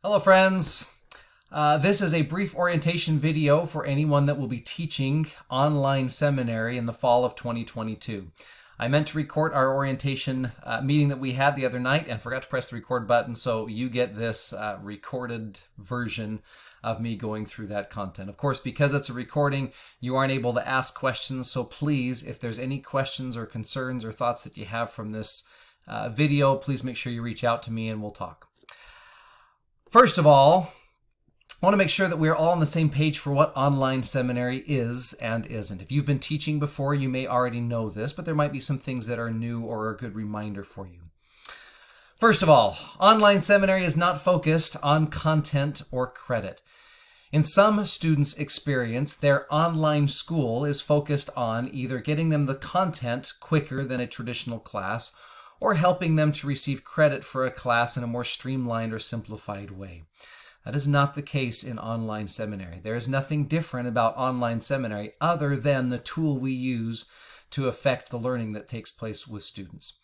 Hello friends. This is a brief orientation video for anyone that will be teaching online seminary in the fall of 2022. I meant to record our orientation meeting that we had the other night and forgot to press the record button, so you get this recorded version of me going through that content. Of course, because it's a recording, you aren't able to ask questions, so please, if there's any questions or concerns or thoughts that you have from this video, please make sure you reach out to me and we'll talk. First of all, I want to make sure that we're all on the same page for what online seminary is and isn't. If you've been teaching before, you may already know this, but there might be some things that are new or a good reminder for you. First of all, online seminary is not focused on content or credit. In some students' experience, their online school is focused on either getting them the content quicker than a traditional class or helping them to receive credit for a class in a more streamlined or simplified way. That is not the case in online seminary. There is nothing different about online seminary other than the tool we use to affect the learning that takes place with students.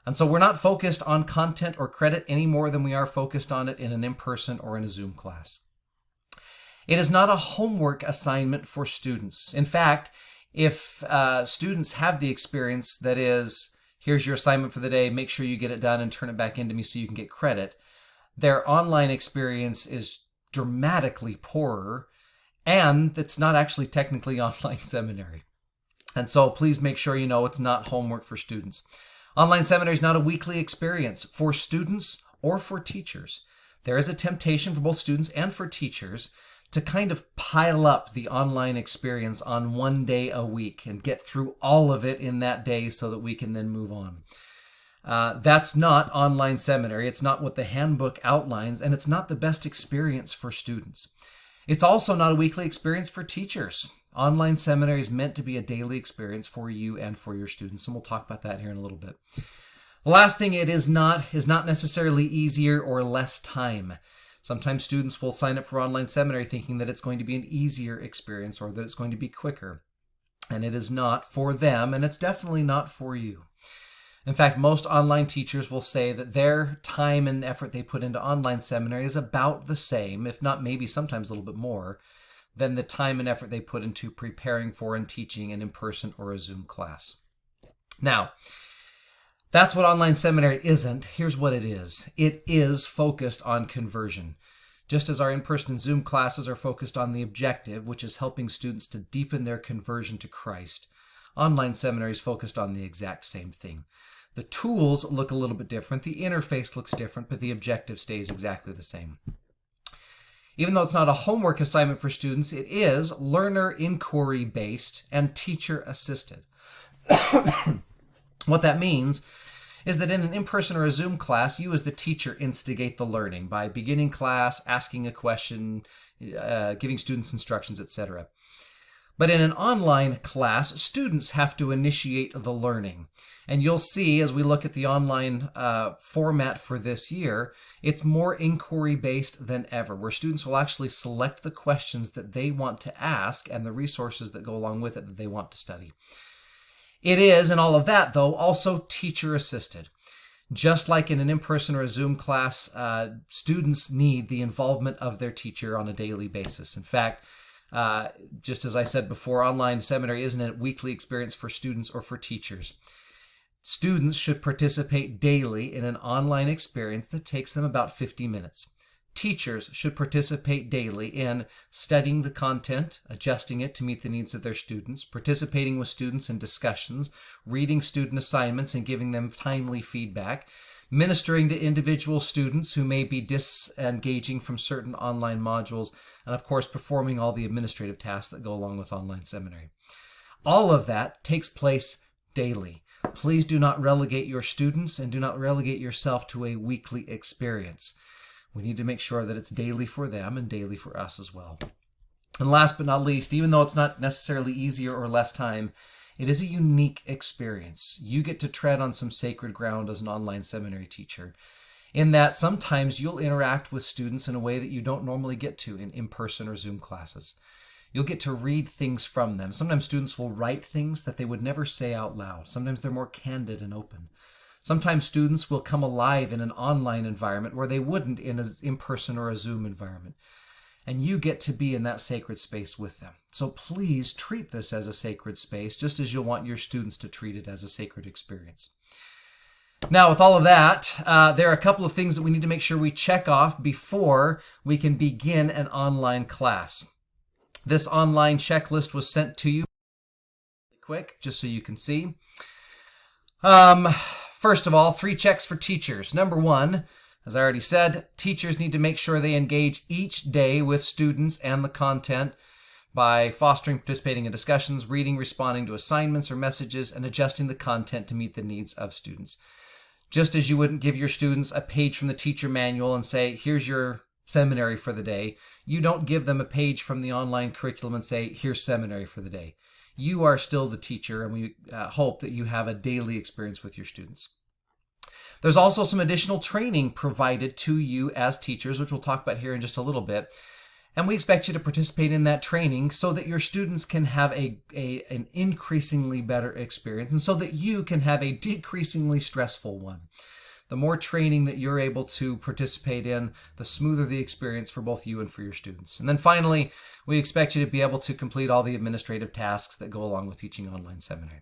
And so we're not focused on content or credit any more than we are focused on it in an in-person or in a Zoom class. It is not a homework assignment for students. In fact, if students have the experience that is, here's your assignment for the day, make sure you get it done and turn it back into me so you can get credit, their online experience is dramatically poorer, and it's not actually technically online seminary. And so please make sure you know it's not homework for students. Online seminary is not a weekly experience for students or for teachers. There is a temptation for both students and for teachers to kind of pile up the online experience on one day a week and get through all of it in that day so that we can then move on. That's not online seminary. It's not what the handbook outlines, and it's not the best experience for students. It's also not a weekly experience for teachers. Online seminary is meant to be a daily experience for you and for your students, and we'll talk about that here in a little bit. The last thing it is not necessarily easier or less time. Sometimes students will sign up for online seminary thinking that it's going to be an easier experience or that it's going to be quicker. And it is not for them, and it's definitely not for you. In fact, most online teachers will say that their time and effort they put into online seminary is about the same, if not maybe sometimes a little bit more, than the time and effort they put into preparing for and teaching an in-person or a Zoom class. Now, that's what online seminary isn't. Here's what it is. It is focused on conversion. Just as our in-person and Zoom classes are focused on the objective, which is helping students to deepen their conversion to Christ, online seminary is focused on the exact same thing. The tools look a little bit different, the interface looks different, but the objective stays exactly the same. Even though it's not a homework assignment for students, it is learner inquiry-based and teacher-assisted. What that means is that in an in-person or a Zoom class, you as the teacher instigate the learning by beginning class, asking a question, giving students instructions, etc. But in an online class, students have to initiate the learning. And you'll see as we look at the online format for this year, it's more inquiry-based than ever, where students will actually select the questions that they want to ask and the resources that go along with it that they want to study. It is, and all of that, though, also teacher-assisted. Just like in an in-person or a Zoom class, students need the involvement of their teacher on a daily basis. In fact, just as I said before, online seminary isn't a weekly experience for students or for teachers. Students should participate daily in an online experience that takes them about 50 minutes. Teachers should participate daily in studying the content, adjusting it to meet the needs of their students, participating with students in discussions, reading student assignments and giving them timely feedback, ministering to individual students who may be disengaging from certain online modules, and of course performing all the administrative tasks that go along with online seminary. All of that takes place daily. Please do not relegate your students and do not relegate yourself to a weekly experience. We need to make sure that it's daily for them and daily for us as well. And last but not least, even though it's not necessarily easier or less time, it is a unique experience. You get to tread on some sacred ground as an online seminary teacher, in that sometimes you'll interact with students in a way that you don't normally get to in in-person or Zoom classes. You'll get to read things from them. Sometimes students will write things that they would never say out loud. Sometimes they're more candid and open. Sometimes students will come alive in an online environment where they wouldn't in an in-person or a Zoom environment. And you get to be in that sacred space with them. So please treat this as a sacred space, just as you'll want your students to treat it as a sacred experience. Now, with all of that, there are a couple of things that we need to make sure we check off before we can begin an online class. This online checklist was sent to you quick, just so you can see. First of all, 3 checks for teachers. Number 1, as I already said, teachers need to make sure they engage each day with students and the content by fostering, participating in discussions, reading, responding to assignments or messages, and adjusting the content to meet the needs of students. Just as you wouldn't give your students a page from the teacher manual and say, here's your seminary for the day, you don't give them a page from the online curriculum and say, here's seminary for the day. You are still the teacher, and we hope that you have a daily experience with your students. There's also some additional training provided to you as teachers, which we'll talk about here in just a little bit. And we expect you to participate in that training so that your students can have an increasingly better experience and so that you can have a decreasingly stressful one. The more training that you're able to participate in, the smoother the experience for both you and for your students. And then finally, we expect you to be able to complete all the administrative tasks that go along with teaching online seminary.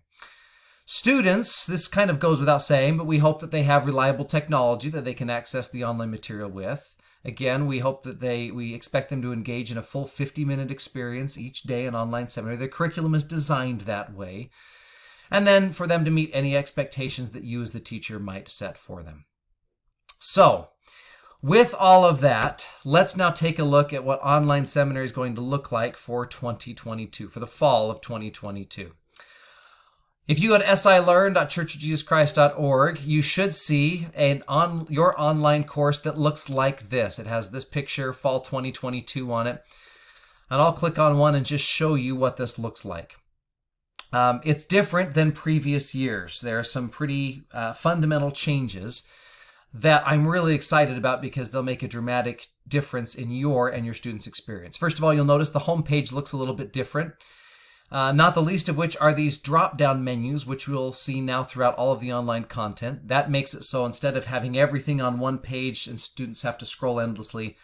Students, this kind of goes without saying, but we hope that they have reliable technology that they can access the online material with. Again, we hope that we expect them to engage in a full 50-minute experience each day in online seminary. The curriculum is designed that way. And then for them to meet any expectations that you as the teacher might set for them. So, with all of that, let's now take a look at what online seminary is going to look like for 2022, for the fall of 2022. If you go to silearn.churchofjesuschrist.org, you should see your online course that looks like this. It has this picture, Fall 2022, on it. And I'll click on one and just show you what this looks like. It's different than previous years. There are some pretty fundamental changes that I'm really excited about because they'll make a dramatic difference in your and your students' experience. First of all, you'll notice the homepage looks a little bit different. Not the least of which are these drop-down menus, which we'll see now throughout all of the online content. That makes it so instead of having everything on one page and students have to scroll endlessly,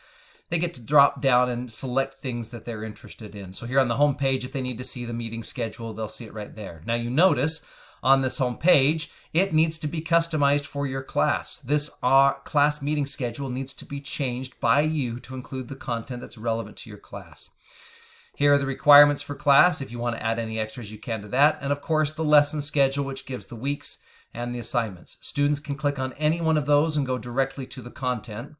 they get to drop down and select things that they're interested in. So here on the home page, if they need to see the meeting schedule, they'll see it right there. Now you notice on this home page, it needs to be customized for your class. This class meeting schedule needs to be changed by you to include the content that's relevant to your class. Here are the requirements for class. If you want to add any extras, you can to that. And of course, the lesson schedule, which gives the weeks and the assignments. Students can click on any one of those and go directly to the content.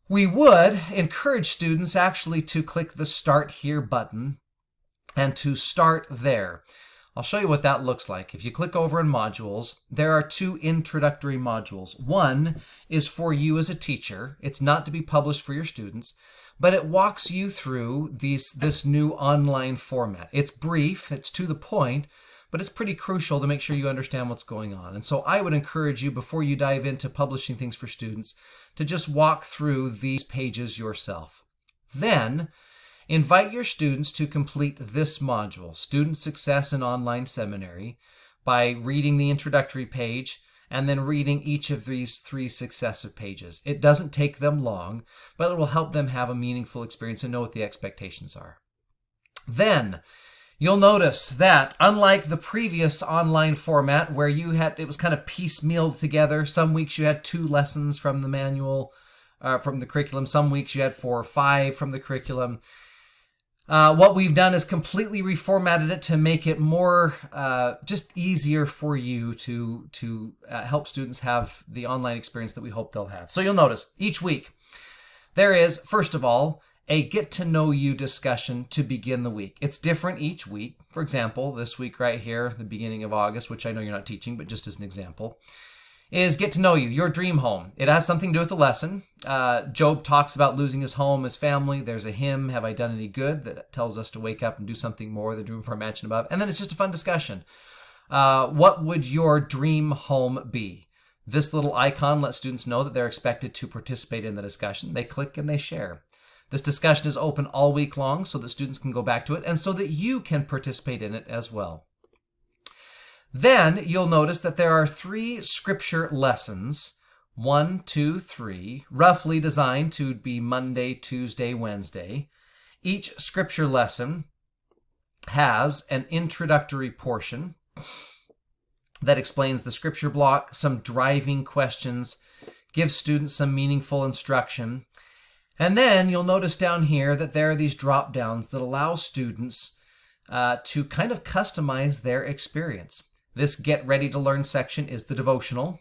We would encourage students actually to click the Start Here button and to start there. I'll show you what that looks like. If you click over in modules, there are 2 introductory modules. One is for you as a teacher. It's not to be published for your students, but it walks you through this new online format. It's brief, it's to the point, but it's pretty crucial to make sure you understand what's going on. And so I would encourage you, before you dive into publishing things for students, to just walk through these pages yourself. Then, invite your students to complete this module, Student Success in Online Seminary, by reading the introductory page and then reading each of these 3 successive pages. It doesn't take them long, but it will help them have a meaningful experience and know what the expectations are. Then, you'll notice that unlike the previous online format where it was kind of piecemealed together, some weeks you had 2 lessons from the manual, from the curriculum, some weeks you had 4 or 5 from the curriculum. What we've done is completely reformatted it to make it more just easier for you to help students have the online experience that we hope they'll have. So you'll notice each week there is, first of all, a get-to-know-you discussion to begin the week. It's different each week. For example, this week right here, the beginning of August, which I know you're not teaching, but just as an example, is Get to Know You, Your Dream Home. It has something to do with the lesson. Job talks about losing his home, his family. There's a hymn, Have I Done Any Good, that tells us to wake up and do something more than dream for a mansion above. And then it's just a fun discussion. What would your dream home be? This little icon lets students know that they're expected to participate in the discussion. They click and they share. This discussion is open all week long so that students can go back to it and so that you can participate in it as well. Then you'll notice that there are 3 scripture lessons, 1, 2, 3, roughly designed to be Monday, Tuesday, Wednesday. Each scripture lesson has an introductory portion that explains the scripture block, some driving questions, gives students some meaningful instruction. And then you'll notice down here that there are these drop downs that allow students to kind of customize their experience. This Get Ready to Learn section is the devotional.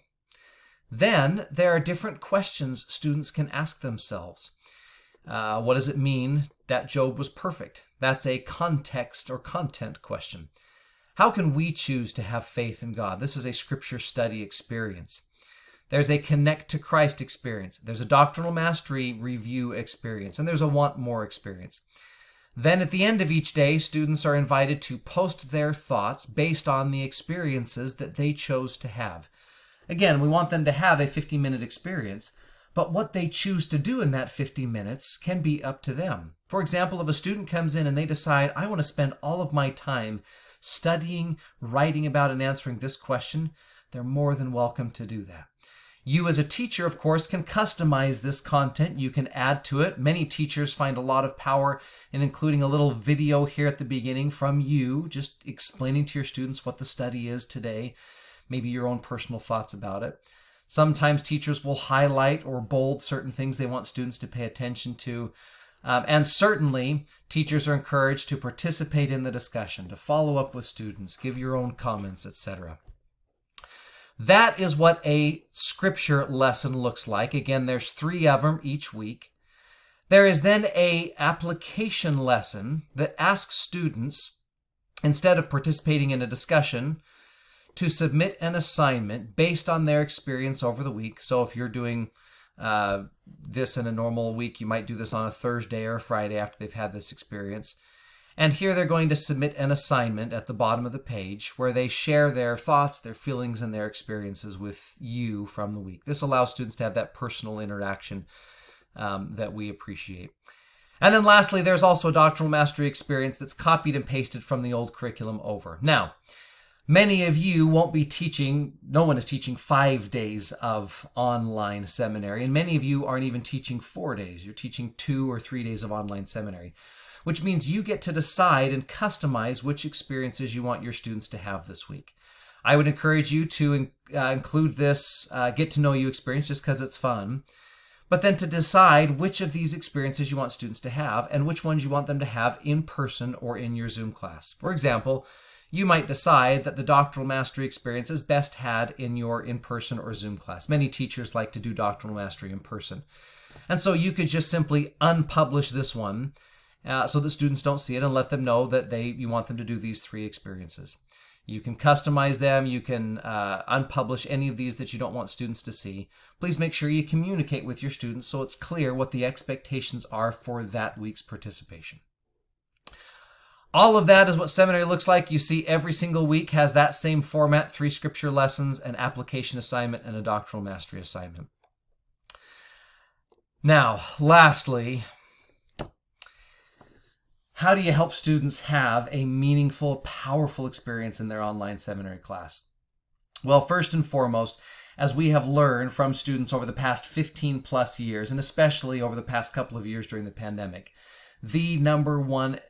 Then there are different questions students can ask themselves. What does it mean that Job was perfect? That's a context or content question. How can we choose to have faith in God? This is a scripture study experience. There's a connect to Christ experience. There's a doctrinal mastery review experience. And there's a want more experience. Then at the end of each day, students are invited to post their thoughts based on the experiences that they chose to have. Again, we want them to have a 50-minute experience, but what they choose to do in that 50 minutes can be up to them. For example, if a student comes in and they decide, I want to spend all of my time studying, writing about, and answering this question, they're more than welcome to do that. You as a teacher, of course, can customize this content. You can add to it. Many teachers find a lot of power in including a little video here at the beginning from you, just explaining to your students what the study is today, maybe your own personal thoughts about it. Sometimes teachers will highlight or bold certain things they want students to pay attention to. And certainly, teachers are encouraged to participate in the discussion, to follow up with students, give your own comments, etc. That is what a scripture lesson looks like. Again, there's 3 of them each week. There is then a application lesson that asks students, instead of participating in a discussion, to submit an assignment based on their experience over the week. So if you're doing this in a normal week, you might do this on a Thursday or a Friday after they've had this experience. And here they're going to submit an assignment at the bottom of the page where they share their thoughts, their feelings, and their experiences with you from the week. This allows students to have that personal interaction that we appreciate. And then lastly, there's also a doctrinal mastery experience that's copied and pasted from the old curriculum over. Now, many of you won't be teaching, no one is teaching 5 days of online seminary, and many of you aren't even teaching 4 days. You're teaching 2 or 3 days of online seminary, which means you get to decide and customize which experiences you want your students to have this week. I would encourage you to include this get to know you experience just because it's fun, but then to decide which of these experiences you want students to have and which ones you want them to have in person or in your Zoom class. For example, you might decide that the doctrinal mastery experience is best had in your in-person or Zoom class. Many teachers like to do doctrinal mastery in person. And so you could just simply unpublish this one so that students don't see it and let them know that you want them to do these 3 experiences. You can customize them. You can unpublish any of these that you don't want students to see. Please make sure you communicate with your students so it's clear what the expectations are for that week's participation. All of that is what seminary looks like. You see every single week has that same format: 3 scripture lessons, an application assignment, and a doctrinal mastery assignment. Now, lastly, how do you help students have a meaningful, powerful experience in their online seminary class? Well, first and foremost, as we have learned from students over the past 15 plus years, and especially over the past couple of years during the pandemic, the number one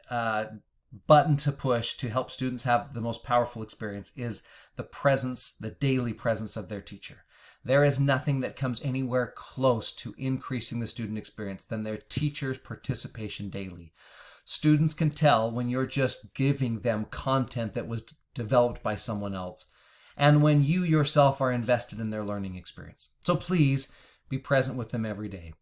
button to push to help students have the most powerful experience is the presence, the daily presence of their teacher. There is nothing that comes anywhere close to increasing the student experience than their teacher's participation daily. Students can tell when you're just giving them content that was developed by someone else, and when you yourself are invested in their learning experience. So please be present with them every day.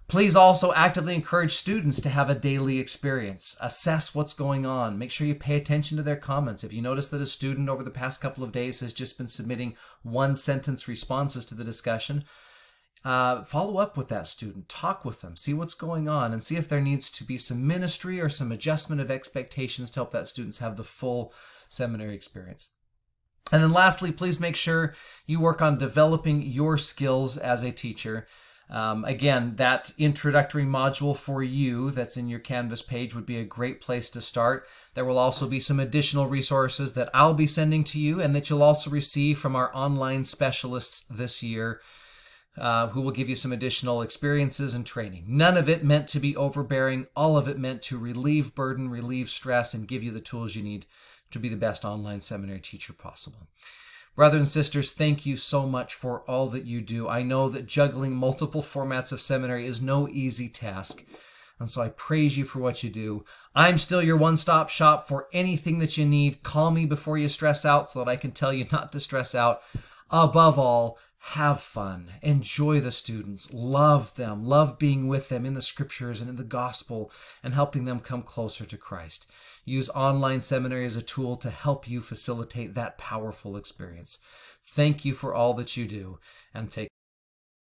Please also actively encourage students to have a daily experience. Assess what's going on. Make sure you pay attention to their comments. If you notice that a student over the past couple of days has just been submitting 1-sentence responses to the discussion, follow up with that student. Talk with them. See what's going on and see if there needs to be some ministry or some adjustment of expectations to help that students have the full seminary experience. And then lastly, please make sure you work on developing your skills as a teacher. Again, that introductory module for you that's in your Canvas page would be a great place to start. There will also be some additional resources that I'll be sending to you and that you'll also receive from our online specialists this year, who will give you some additional experiences and training. None of it meant to be overbearing, all of it meant to relieve burden, relieve stress, and give you the tools you need to be the best online seminary teacher possible. Brothers and sisters, thank you so much for all that you do. I know that juggling multiple formats of seminary is no easy task, and so I praise you for what you do. I'm still your one-stop shop for anything that you need. Call me before you stress out so that I can tell you not to stress out. Above all, have fun. Enjoy the students. Love them. Love being with them in the scriptures and in the gospel and helping them come closer to Christ. Use online seminary as a tool to help you facilitate that powerful experience. Thank you for all that you do, and take